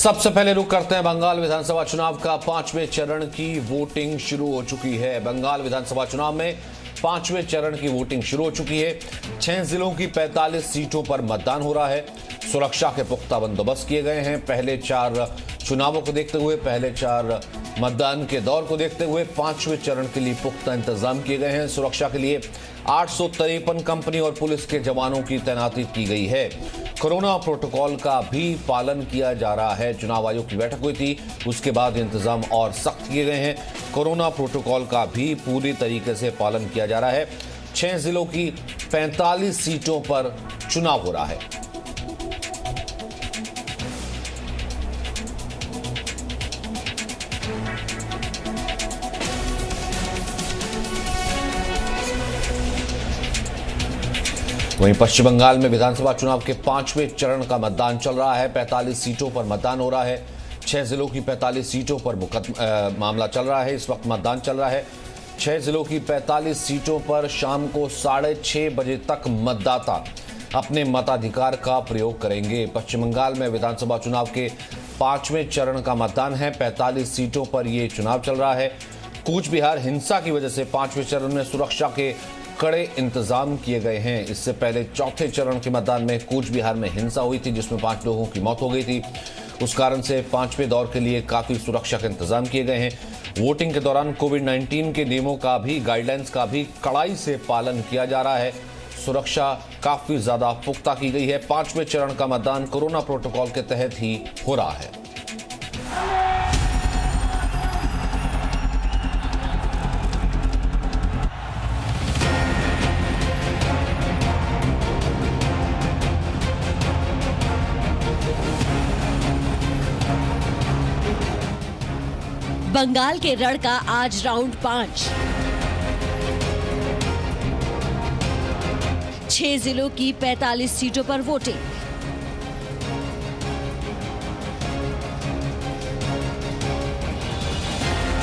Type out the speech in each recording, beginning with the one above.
सबसे पहले रुक करते हैं बंगाल विधानसभा चुनाव का। पांचवें चरण की वोटिंग शुरू हो चुकी है। बंगाल विधानसभा चुनाव में पांचवें चरण की वोटिंग शुरू हो चुकी है। 6 जिलों की 45 सीटों पर मतदान हो रहा है। सुरक्षा के पुख्ता बंदोबस्त किए गए हैं। पहले 4 चुनावों को देखते हुए, पहले 4 मतदान के दौर को देखते हुए पांचवें चरण के लिए पुख्ता इंतजाम किए गए हैं। सुरक्षा के लिए 853 कंपनी और पुलिस के जवानों की तैनाती की गई है। कोरोना प्रोटोकॉल का भी पालन किया जा रहा है। चुनाव आयोग की बैठक हुई थी, उसके बाद इंतजाम और सख्त किए गए हैं। कोरोना प्रोटोकॉल का भी पूरी तरीके से पालन किया जा रहा है। 6 जिलों की 45 सीटों पर चुनाव हो रहा है। वहीं पश्चिम बंगाल में विधानसभा चुनाव के 5वें चरण का मतदान चल रहा है। 45 सीटों पर मतदान हो रहा है। 6 जिलों की 45 सीटों पर मामला चल रहा है। इस वक्त मतदान चल रहा है। 6 जिलों की 45 सीटों पर शाम को 6:30 बजे तक मतदाता अपने मताधिकार का प्रयोग करेंगे। पश्चिम बंगाल में विधानसभा चुनाव के 5वें चरण का मतदान है। 45 सीटों पर यह चुनाव चल रहा है। कूच बिहार हिंसा की वजह से 5वें चरण में सुरक्षा के कड़े इंतजाम किए गए हैं। इससे पहले 4थे चरण के मतदान में कूच बिहार में हिंसा हुई थी, जिसमें 5 लोगों की मौत हो गई थी। उस कारण से 5वें दौर के लिए काफी सुरक्षा के इंतजाम किए गए हैं। वोटिंग के दौरान कोविड-19 के नियमों का भी, गाइडलाइंस का भी कड़ाई से पालन किया जा रहा है। सुरक्षा काफी ज्यादा पुख्ता की गई है। 5वें चरण का मतदान कोरोना प्रोटोकॉल के तहत ही हो रहा है। बंगाल के रण का आज राउंड 5। 6 जिलों की 45 सीटों पर वोटिंग।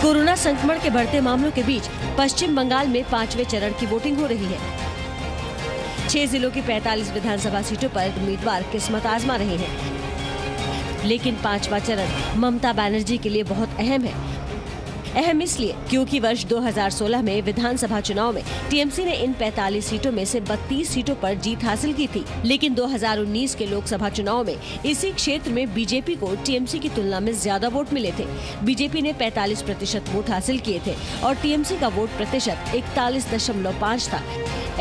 कोरोना संक्रमण के बढ़ते मामलों के बीच पश्चिम बंगाल में 5वें चरण की वोटिंग हो रही है। 6 जिलों की 45 विधानसभा सीटों पर उम्मीदवार किस्मत आजमा रहे हैं। लेकिन 5वां चरण ममता बनर्जी के लिए बहुत अहम है। अहम इसलिए क्योंकि वर्ष 2016 में विधानसभा चुनाव में टीएमसी ने इन 45 सीटों में से 32 सीटों पर जीत हासिल की थी। लेकिन 2019 के लोकसभा चुनाव में इसी क्षेत्र में बीजेपी को टीएमसी की तुलना में ज्यादा वोट मिले थे। बीजेपी ने 45% वोट हासिल किए थे और टीएमसी का वोट प्रतिशत 41.5 था।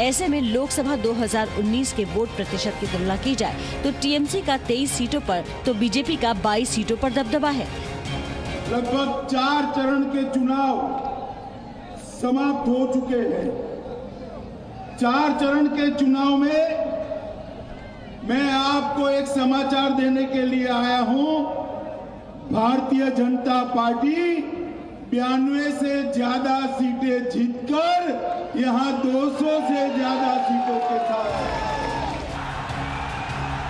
ऐसे में लोकसभा 2019 के वोट प्रतिशत की तुलना की जाए तो टीएमसी का 23 सीटों पर तो बीजेपी का 22 सीटों पर दबदबा है। लगभग 4 चरण के चुनाव समाप्त हो चुके हैं। 4 चरण के चुनाव में मैं आपको एक समाचार देने के लिए आया हूं। भारतीय जनता पार्टी 92 से ज्यादा सीटें जीतकर यहां 200 से ज्यादा सीटों के साथ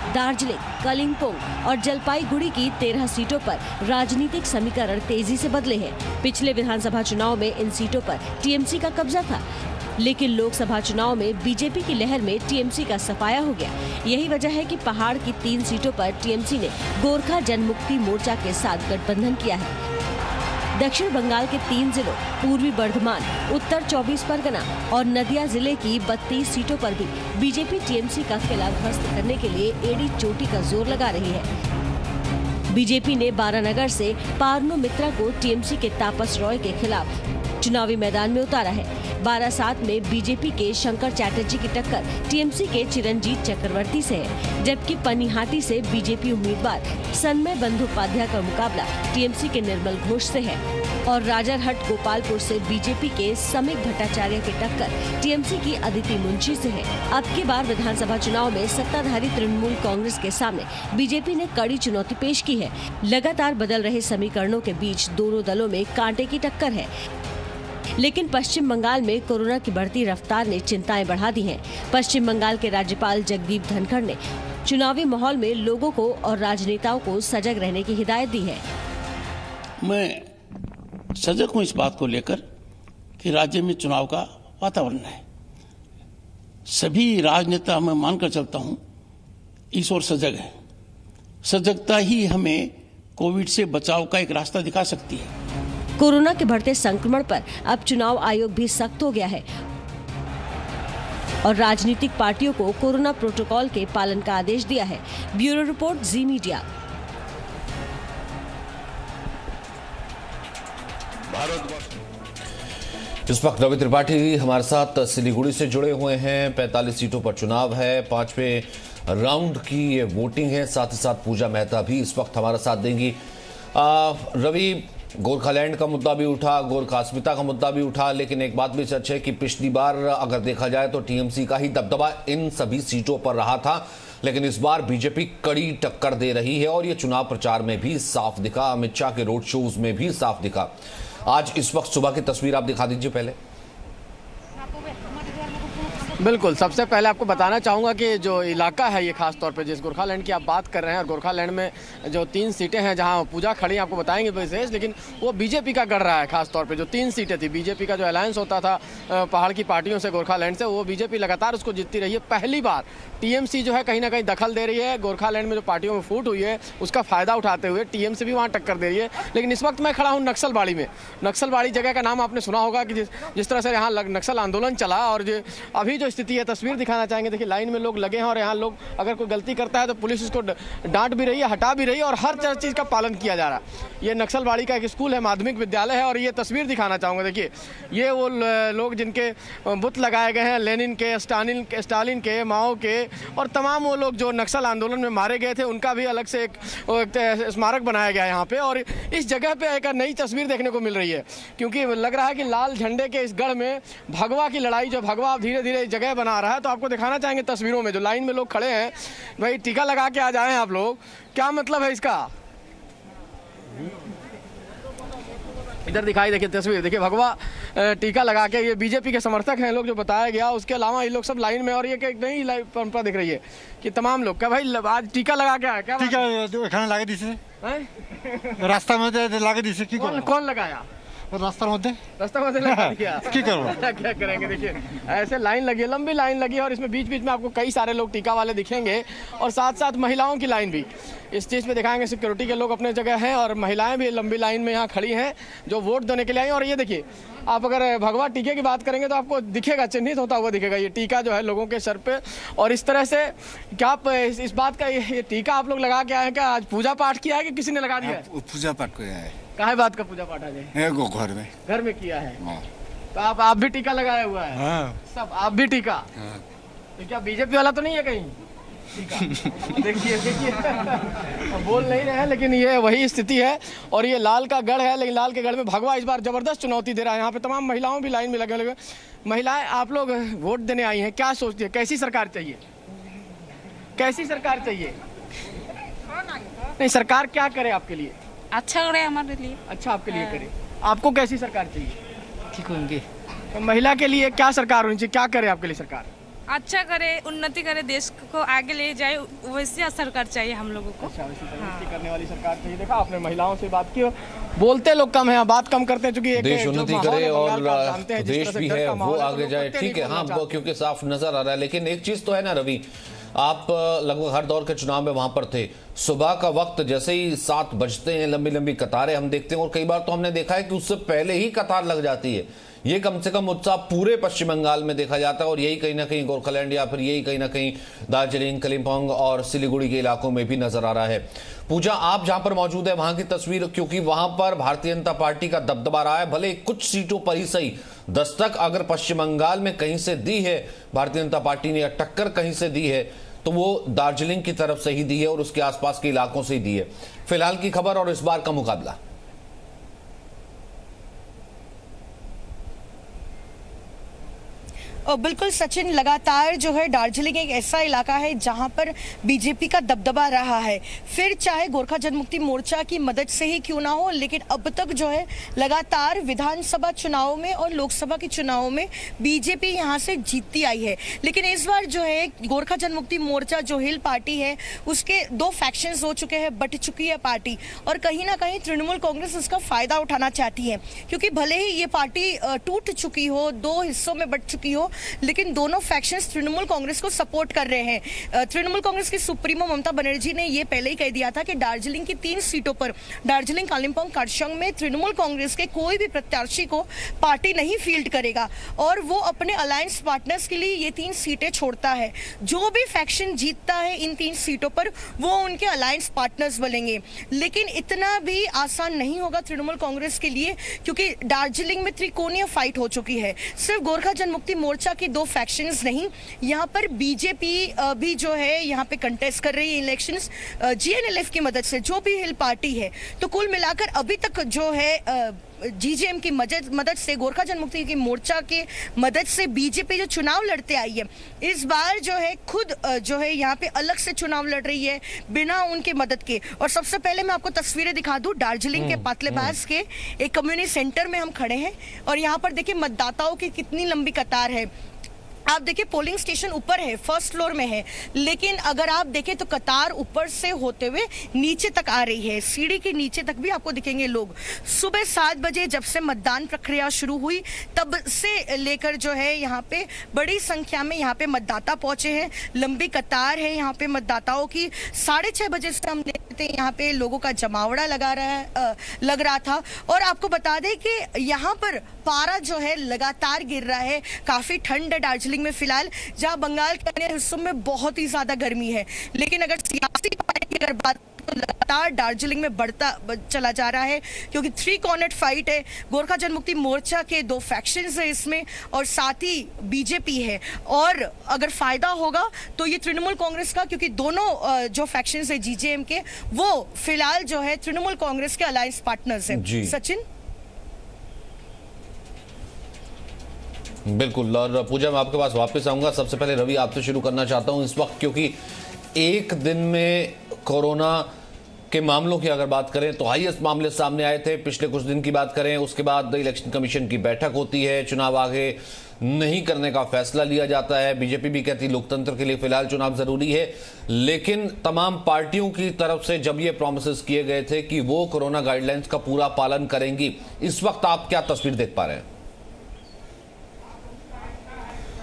दार्जिलिंग, कलिंपोंग और जलपाईगुड़ी की 13 सीटों पर राजनीतिक समीकरण तेजी से बदले हैं। पिछले विधानसभा चुनाव में इन सीटों पर टीएमसी का कब्जा था, लेकिन लोकसभा चुनाव में बीजेपी की लहर में टीएमसी का सफाया हो गया। यही वजह है कि पहाड़ की 3 सीटों पर टीएमसी ने गोरखा जनमुक्ति मोर्चा के साथ गठबंधन किया है। दक्षिण बंगाल के 3 जिलों पूर्वी बर्धमान, उत्तर 24 परगना और नदिया जिले की 32 सीटों पर भी बीजेपी टीएमसी का किला ध्वस्त करने के लिए एड़ी चोटी का जोर लगा रही है। बीजेपी ने बारानगर से पार्नो मित्रा को टीएमसी के तापस रॉय के खिलाफ चुनावी मैदान में उतारा है। बारासात में बीजेपी के शंकर चैटर्जी की टक्कर टीएमसी के चिरंजीत चक्रवर्ती से है, जबकि पनिहाटी से बीजेपी उम्मीदवार सन्मय बंदोपाध्याय का मुकाबला टीएमसी के निर्मल घोष से है और राजरहट गोपालपुर से बीजेपी के समीक भट्टाचार्य की टक्कर टीएमसी की अदिति मुंशी से है। अब की बार विधानसभा चुनाव में सत्ताधारी तृणमूल कांग्रेस के सामने बीजेपी ने कड़ी चुनौती पेश की है। लगातार बदल रहे समीकरणों के बीच दोनों दलों में कांटे की टक्कर है। लेकिन पश्चिम बंगाल में कोरोना की बढ़ती रफ्तार ने चिंताएं बढ़ा दी हैं। पश्चिम बंगाल के राज्यपाल जगदीप धनखड़ ने चुनावी माहौल में लोगों को और राजनेताओं को सजग रहने की हिदायत दी है। मैं सजग हूं इस बात को लेकर कि राज्य में चुनाव का वातावरण है। सभी राजनेता मैं मानकर चलता हूं इस ओर सजग है। सजगता ही हमें कोविड से बचाव का एक रास्ता दिखा सकती है। कोरोना के बढ़ते संक्रमण पर अब चुनाव आयोग भी सख्त हो गया है और राजनीतिक पार्टियों को कोरोना प्रोटोकॉल के पालन का आदेश दिया है। ब्यूरो रिपोर्ट, जी मीडिया। इस वक्त रवि त्रिपाठी हमारे साथ सिलीगुड़ी से जुड़े हुए हैं। 45 सीटों पर चुनाव है, 5वें राउंड की ये वोटिंग है। साथ ही साथ पूजा मेहता भी इस वक्त हमारा साथ देंगी। रवि, गोरखालैंड का मुद्दा भी उठा, गोरखा अस्मिता का मुद्दा भी उठा, लेकिन एक बात भी सच है कि पिछली बार अगर देखा जाए तो टीएमसी का ही दबदबा इन सभी सीटों पर रहा था, लेकिन इस बार बीजेपी कड़ी टक्कर दे रही है और ये चुनाव प्रचार में भी साफ दिखा, अमित शाह के रोड शोज में भी साफ दिखा। आज इस वक्त सुबह की तस्वीर आप दिखा दीजिए पहले। बिल्कुल, सबसे पहले आपको बताना चाहूँगा कि जो इलाका है ये खास तौर पे जिस गोरखालैंड की आप बात कर रहे हैं, और गोरखालैंड में जो 3 सीटें हैं जहाँ पूजा खड़ी हैं, आपको बताएंगे विशेष, लेकिन वो बीजेपी का गढ़ रहा है। खास तौर पे जो 3 सीटें थी, बीजेपी का जो अलायंस होता था पहाड़ की पार्टियों से गोरखालैंड से, वो बीजेपी लगातार उसको जीतती रही है। पहली बार टीएमसी जो है कहीं ना कहीं दखल दे रही है। गोरखालैंड में जो पार्टियों में फूट हुई है उसका फायदा उठाते हुए टीएमसी भी वहाँ टक्कर दे रही है। लेकिन इस वक्त मैं खड़ा हूँ नक्सलबाड़ी में। नक्सलबाड़ी जगह का नाम आपने सुना होगा कि जिस तरह से यहाँ नक्सल आंदोलन चला, और जो अभी जो स्थिति है तस्वीर दिखाना चाहेंगे। देखिए, लाइन में लोग लगे हैं और यहाँ लोग अगर कोई गलती करता है तो पुलिस उसको डांट भी रही है, हटा भी रही है, और हर चीज़ का पालन किया जा रहा है। ये नक्सलबाड़ी का एक स्कूल है, माध्यमिक विद्यालय है, और ये तस्वीर दिखाना चाहूँगा। देखिए, ये वो लोग जिनके बुत लगाए गए हैं, लेनिन के, स्टालिन के, माओ के, और तमाम वो लोग जो नक्सल आंदोलन में मारे गए थे, उनका भी अलग से एक स्मारक बनाया गया है यहाँ पे। और इस जगह पे एक नई तस्वीर देखने को मिल रही है, क्योंकि लग रहा है कि लाल झंडे के इस गढ़ में भगवा की लड़ाई, जो भगवा धीरे धीरे जगह बना रहा है। तो आपको दिखाना चाहेंगे तस्वीरों में जो लाइन में लोग खड़े हैं, भाई टीका लगा के आ जाए आप लोग, क्या मतलब है इसका? इधर दिखाई, देखिए तस्वीर, देखिए भगवा टीका लगा के, ये बीजेपी के समर्थक हैं लोग जो बताया गया। उसके अलावा ये लोग सब लाइन में, और ये एक नई परंपरा दिख रही है कि तमाम लोग क्या भाई आज टीका लगा के आया, क्या टीका लगा दिसे रास्ता में लगा दिसे की कौन लगाया? रास्ता में लगा दिया। क्या करेंगे? देखिए, ऐसे लाइन लगी है, लंबी लाइन लगी है, और इसमें बीच बीच में आपको कई सारे लोग टीका वाले दिखेंगे, और साथ साथ महिलाओं की लाइन भी इस चीज़ पे दिखाएंगे। सिक्योरिटी के लोग अपने जगह हैं, और महिलाएं भी लंबी लाइन में यहाँ खड़ी हैं जो वोट देने के लिए आई। और ये देखिए, आप अगर भगवा टीके की बात करेंगे तो आपको दिखेगा, चिन्हित होता हुआ दिखेगा ये टीका जो है लोगों के सर पे। और इस तरह से क्या आप इस बात का ये टीका आप लोग लगा के आए हैं? क्या आज पूजा पाठ किया है कि किसी ने लगा दिया? पूजा पाठ किया है। काहे बात का पूजा पाठ? आज घर में किया है। तो आप भी टीका लगाया हुआ है? हाँ। सब आप भी टीका? हाँ। तो क्या बीजेपी वाला तो नहीं है कहीं टीका? देखिए बोल नहीं रहे हैं, लेकिन ये वही स्थिति है। और ये लाल का गढ़ है, लेकिन लाल के गढ़ में भगवा इस बार जबरदस्त चुनौती दे रहा है। यहाँ पे तमाम महिलाओं भी लाइन में लगे। महिलाएं, आप लोग वोट देने आई हैं, क्या सोचती है? कैसी सरकार चाहिए? कैसी सरकार चाहिए? नहीं, सरकार क्या करे आपके लिए? अच्छा करे हमारे लिए। अच्छा आपके लिए करे। आपको कैसी सरकार चाहिए? ठीक होंगे। तो महिला के लिए क्या सरकार होनी चाहिए? क्या करे आपके लिए सरकार? अच्छा करे, उन्नति करे, देश को आगे ले जाए, वैसी सरकार चाहिए हम लोगों को। अच्छा, वैसी उन्नति करने वाली सरकार चाहिए। देखा आपने महिलाओं से बात की, बोलते लोग कम है, बात कम करते हैं, क्योंकि देश उन्नति करे और देश भी है वो आगे जाए। ठीक है, हाँ, क्योंकि साफ नजर आ रहा है। लेकिन एक चीज तो है ना रवि, आप लगभग हर दौर के चुनाव में वहां पर थे। सुबह का वक्त जैसे ही 7 बजते हैं, लंबी लंबी कतारें हम देखते हैं, और कई बार तो हमने देखा है कि उससे पहले ही कतार लग जाती है। ये कम से कम उत्साह पूरे पश्चिम बंगाल में देखा जाता है, और यही कहीं ना कहीं गोरखालैंड या फिर यही कहीं ना कहीं दार्जिलिंग, कालिम्पोंग और सिलीगुड़ी के इलाकों में भी नजर आ रहा है। पूजा, आप जहां पर मौजूद है वहां की तस्वीर, क्योंकि वहां पर भारतीय जनता पार्टी का दबदबा रहा है, भले कुछ सीटों पर ही सही। दस्तक अगर पश्चिम बंगाल में कहीं से दी है भारतीय जनता पार्टी ने, या टक्कर कहीं से दी है, तो वो दार्जिलिंग की तरफ से ही दी है और उसके आसपास के इलाकों से ही दी है। फिलहाल की खबर और इस बार का मुकाबला। बिल्कुल सचिन, लगातार जो है दार्जिलिंग एक ऐसा इलाका है जहां पर बीजेपी का दबदबा रहा है। फिर चाहे गोरखा जनमुक्ति मोर्चा की मदद से ही क्यों ना हो, लेकिन अब तक जो है लगातार विधानसभा चुनाव में और लोकसभा के चुनाव में बीजेपी यहां से जीतती आई है। लेकिन इस बार जो है गोरखा जनमुक्ति मोर्चा जो हिल पार्टी है, उसके 2 फैक्शंस हो चुके हैं, बट चुकी है पार्टी, और कहीं ना कहीं तृणमूल कांग्रेस इसका फायदा उठाना चाहती है। क्योंकि भले ही ये पार्टी टूट चुकी हो, 2 हिस्सों में बट चुकी हो, लेकिन दोनों फैक्शंस तृणमूल कांग्रेस को सपोर्ट कर रहे हैं। तृणमूल कांग्रेस की सुप्रीमो ममता बनर्जी ने ये पहले ही कह दिया था कि दार्जिलिंग की 3 सीटों पर, दार्जिलिंग, कालिम्पोंग, कारशंग में तृणमूल कांग्रेस के कोई भी प्रत्याशी को पार्टी नहीं फील्ड करेगा और वो अपने अलायंस पार्टनर्स के लिए ये 3 सीटें छोड़ता है। जो भी फैक्शन जीतता है इन 3 सीटों पर वो उनके अलायंस पार्टनर्स बनेंगे, लेकिन इतना भी आसान नहीं होगा तृणमूल कांग्रेस के लिए, क्योंकि दार्जिलिंग में त्रिकोणीय फाइट हो चुकी है। सिर्फ गोरखा जनमुक्ति मोर्चा की 2 फैक्शंस नहीं, यहाँ पर बीजेपी भी जो है यहाँ पे कंटेस्ट कर रही है इलेक्शंस जीएनएलएफ की मदद से, जो भी हिल पार्टी है। तो कुल मिलाकर अभी तक जो है जीजेएम की मदद से, गोरखा जनमुक्ति की मोर्चा के मदद से बीजेपी जो चुनाव लड़ते आई है, इस बार जो है खुद जो है यहाँ पे अलग से चुनाव लड़ रही है बिना उनके मदद के। और सबसे पहले मैं आपको तस्वीरें दिखा दूं, दार्जिलिंग के पातलेबाज के एक कम्युनिटी सेंटर में हम खड़े हैं और यहाँ पर देखिए मतदाताओं की कितनी लंबी कतार है। आप देखिए पोलिंग स्टेशन ऊपर है, फर्स्ट फ्लोर में है, लेकिन अगर आप देखें तो कतार ऊपर से होते हुए नीचे तक आ रही है, सीढ़ी के नीचे तक भी आपको दिखेंगे लोग। सुबह 7 बजे जब से मतदान प्रक्रिया शुरू हुई तब से लेकर जो है यहाँ पे बड़ी संख्या में यहाँ पे मतदाता पहुंचे हैं, लंबी कतार है यहाँ पे मतदाताओं की। 6:30 बजे से हम देखते हैं यहाँ पे लोगों का जमावड़ा लग रहा था। और आपको बता दें कि यहाँ पर पारा जो है लगातार गिर रहा है, काफी ठंड है दार्जिलिंग में फिलहाल, जहां बंगाल के अन्य हिस्सों में बहुत ही ज्यादा गर्मी है। लेकिन अगर सियासी पार्टी की अगर बात तो लगातार दार्जिलिंग में बढ़ता चला जा रहा है, क्योंकि 3 कॉर्नर फाइट है। गोरखा जनमुक्ति मोर्चा के 2 फैक्शंस है इसमें और साथ ही बीजेपी है। और अगर फायदा होगा तो ये तृणमूल कांग्रेस का, क्योंकि दोनों जो फैक्शंस है जीजेएम के वो फिलहाल जो है तृणमूल कांग्रेस के अलायंस पार्टनर्स हैं। सचिन। बिल्कुल, और पूजा मैं आपके पास वापस आऊंगा। सबसे पहले रवि आपसे शुरू करना चाहता हूं इस वक्त, क्योंकि एक दिन में कोरोना के मामलों की अगर बात करें तो हाईएस्ट मामले सामने आए थे। पिछले कुछ दिन की बात करें, उसके बाद इलेक्शन कमीशन की बैठक होती है, चुनाव आगे नहीं करने का फैसला लिया जाता है। बीजेपी भी कहती लोकतंत्र के लिए फिलहाल चुनाव जरूरी है, लेकिन तमाम पार्टियों की तरफ से जब ये प्रॉमिसेस किए गए थे कि वो कोरोना गाइडलाइंस का पूरा पालन करेंगी, इस वक्त आप क्या तस्वीर देख पा रहे हैं?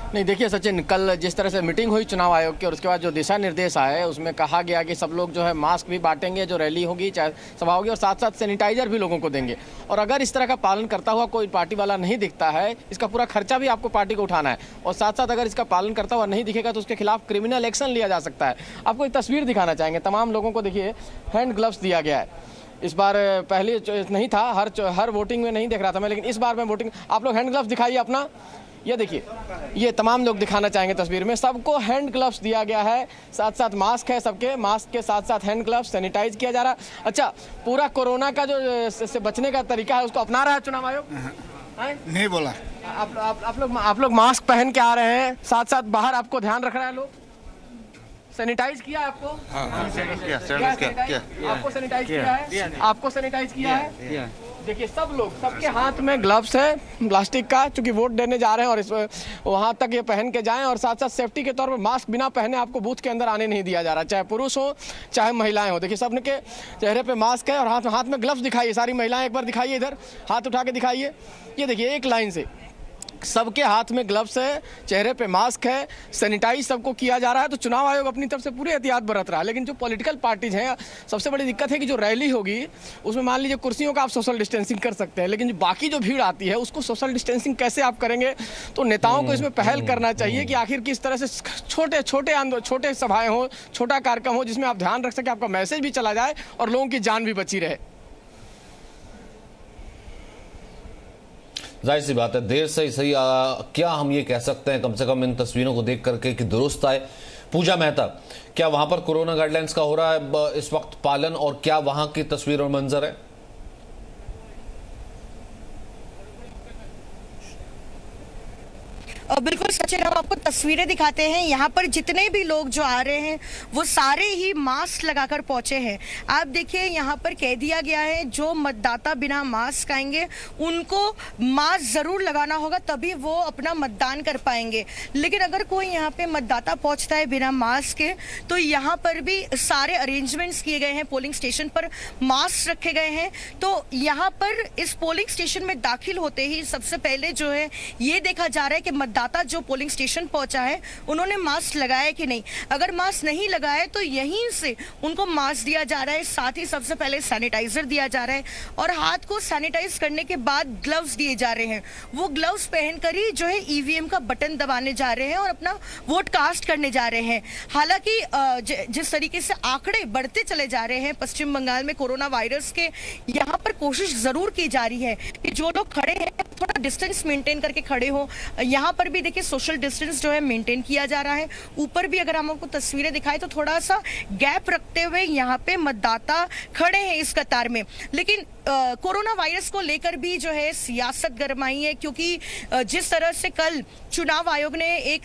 नहीं, देखिए सचिन, कल जिस तरह से मीटिंग हुई चुनाव आयोग की और उसके बाद जो दिशा निर्देश आए उसमें कहा गया कि सब लोग जो है मास्क भी बांटेंगे, जो रैली होगी चाहे सभा होगी, और साथ साथ सैनिटाइजर भी लोगों को देंगे। और अगर इस तरह का पालन करता हुआ कोई पार्टी वाला नहीं दिखता है, इसका पूरा खर्चा भी आपको पार्टी को उठाना है, और साथ साथ अगर इसका पालन करता हुआ नहीं दिखेगा तो उसके खिलाफ क्रिमिनल एक्शन लिया जा सकता है। आपको एक तस्वीर दिखाना चाहेंगे, तमाम लोगों को देखिए हैंड ग्लव्स दिया गया है। इस बार पहले नहीं था, हर वोटिंग में नहीं देख रहा था मैं, लेकिन इस बार मैं वोटिंग, आप लोग हैंड ग्लव्स दिखाइए अपना। ये देखिए, ये तमाम लोग दिखाना चाहेंगे तस्वीर में, सबको हैंड ग्लव्स दिया गया है, साथ साथ मास्क है सबके, मास्क के साथ साथ हैंड ग्लव्स, सैनिटाइज किया जा रहा है। अच्छा, पूरा कोरोना का जो से बचने का तरीका है उसको अपना रहा है चुनाव आयोग? नहीं बोला। आप लोग मास्क पहन के आ रहे हैं, साथ साथ बाहर आपको ध्यान रखना है। लोग सैनिटाइज किया आपको? आपको सैनिटाइज किया है? आपको सैनिटाइज किया है? देखिए सब लोग, सबके हाथ में ग्लव्स है प्लास्टिक का, क्योंकि वोट देने जा रहे हैं, और इस वहाँ तक ये पहन के जाएं। और साथ साथ सेफ्टी के तौर पर मास्क बिना पहने आपको बूथ के अंदर आने नहीं दिया जा रहा, चाहे पुरुष हो चाहे महिलाएं हो। देखिए सबने के चेहरे पे मास्क है और हाथ में ग्लव्स दिखाइए। सारी महिलाएं एक बार दिखाइए, इधर हाथ उठा के दिखाइए। ये देखिए एक लाइन से सबके हाथ में ग्लव्स है, चेहरे पे मास्क है, सैनिटाइज सबको किया जा रहा है। तो चुनाव आयोग अपनी तरफ से पूरी एहतियात बरत रहा है। लेकिन जो पॉलिटिकल पार्टीज हैं, सबसे बड़ी दिक्कत है कि जो रैली होगी उसमें मान लीजिए कुर्सियों का आप सोशल डिस्टेंसिंग कर सकते हैं, लेकिन जो बाकी जो भीड़ आती है उसको सोशल डिस्टेंसिंग कैसे आप करेंगे? तो नेताओं को इसमें पहल करना चाहिए कि आखिर किस तरह से छोटे सभाएं हो, छोटा कार्यक्रम हो, जिसमें आप ध्यान रख सके, आपका मैसेज भी चला जाए और लोगों की जान भी बची रहे। जाहिर सी बात है, देर से सही क्या हम ये कह सकते हैं कम से कम इन तस्वीरों को देख करके कि दुरुस्त आए। पूजा मेहता, क्या वहां पर कोरोना गाइडलाइंस का हो रहा है इस वक्त पालन, और क्या वहां की तस्वीर और मंजर है? बिल्कुल सचिन, हम आपको तस्वीरें दिखाते हैं। यहाँ पर जितने भी लोग जो आ रहे हैं वो सारे ही मास्क लगाकर पहुंचे हैं। आप देखिए यहाँ पर कह दिया गया है जो मतदाता बिना मास्क आएंगे उनको मास्क जरूर लगाना होगा, तभी वो अपना मतदान कर पाएंगे। लेकिन अगर कोई यहाँ पे मतदाता पहुंचता है बिना मास्क के, तो यहाँ पर भी सारे अरेंजमेंट्स किए गए हैं, पोलिंग स्टेशन पर मास्क रखे गए हैं। तो यहाँ पर इस पोलिंग स्टेशन में दाखिल होते ही सबसे पहले जो है ये देखा जा रहा है कि मतदाता मतदाता जो पोलिंग स्टेशन पहुंचा है उन्होंने मास्क लगाया कि नहीं। अगर मास्क नहीं लगाया तो यहीं से उनको मास्क दिया जा रहा है, साथ ही सबसे पहले सैनिटाइजर दिया जा रहा है और हाथ को सैनिटाइज करने के बाद ग्लव्स दिए जा रहे हैं। वो ग्लव्स पहनकर ही जो है ईवीएम का बटन दबाने जा रहे हैं और अपना वोट कास्ट करने जा रहे हैं। हालांकि जिस तरीके से आंकड़े बढ़ते चले जा रहे हैं पश्चिम बंगाल में कोरोना वायरस के, यहाँ पर कोशिश जरूर की जा रही है कि जो लोग खड़े हैं थोड़ा डिस्टेंस मेंटेन करके खड़े हो। यहाँ पर भी देखिए सोशल डिस्टेंस जो है मेंटेन किया जा रहा है। ऊपर भी अगर हम आपको तस्वीरें दिखाएं तो थोड़ा सा गैप रखते हुए यहाँ पे मतदाता खड़े हैं इस कतार में। लेकिन कोरोना वायरस को लेकर भी जो है सियासत गरमाई है, क्योंकि जिस तरह से कल चुनाव आयोग ने एक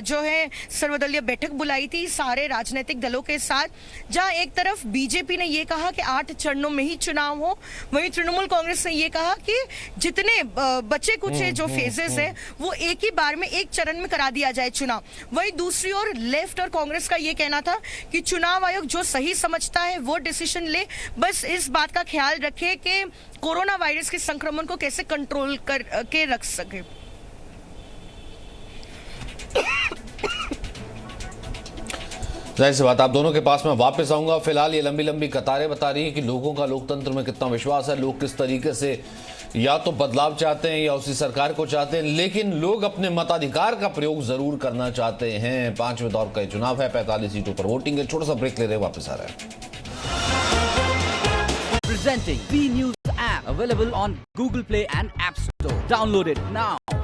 जो है सर्वदलीय बैठक बुलाई थी सारे राजनीतिक दलों के साथ, जहां एक तरफ बीजेपी ने ये कहा कि 8 चरणों में ही चुनाव हो, वहीं तृणमूल कांग्रेस ने ये कहा कि जितने बचे कुचे जो फेजेस है वो एक ही बार में एक चरण में करा दिया जाए चुनाव। वहीं दूसरी ओर लेफ्ट और कांग्रेस का ये कहना था कि चुनाव आयोग जो सही समझता है वो डिसीजन ले, बस इस बात का ख्याल रखे कि कोरोना वायरस के संक्रमण को कैसे कंट्रोल करके रख सके। जाहिर सी बात, आप दोनों के पास मैं वापस आऊंगा। फिलहाल ये लंबी लंबी कतारें बता रही हैं कि लोगों का लोकतंत्र में कितना विश्वास है, लोग किस तरीके से या तो बदलाव चाहते हैं या उसी सरकार को चाहते हैं, लेकिन लोग अपने मताधिकार का प्रयोग जरूर करना चाहते हैं। 5वें दौर का चुनाव है, 45 सीटों पर वोटिंग है। छोटा सा ब्रेक ले रहे हैं, वापस आ रहे हैं। Presenting B News app available on Google Play and App Store. Download it now.